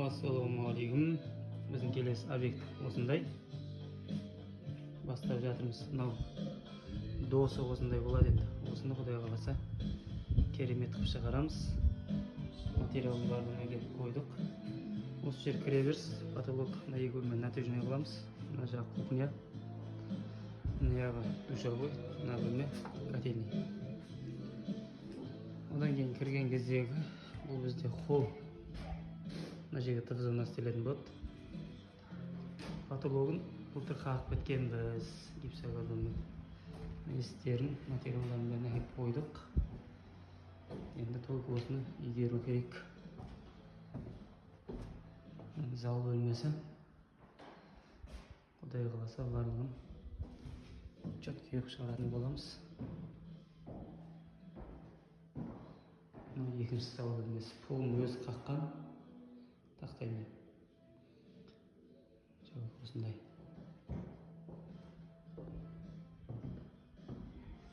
Ассалаумағалейкум. Біздің келесі объект осындай. Бастап жатырмыз. Мынау досы осындай болады енді. Осыны Құдай қаласа керемет қылып шығарамыз. Материалын барлығын әкеліп қойдық. Осы жер кіреберіс, потолок мына екі бөлме натяжный қыламыз. Мына жағы кухня. Мына жағы душевой, мына бөлме котельный. Одан кейін кірген кездегі бұл бізде холл. Мына жерге ТВ-зона істелетін болады. Потологын былтыр қағып кеткенбіз, гипсокартонмен. Есіктерін, материалдарын бәрін әкеліп қойдық. Енді только осыны игеру керек. Зал бөлмесі. Құдай қаласа барлығын четко қылып шығаратын боламыз. Мына екінші зал бөлмесі. Полын өзі қаққан тақтаймен. Осындай.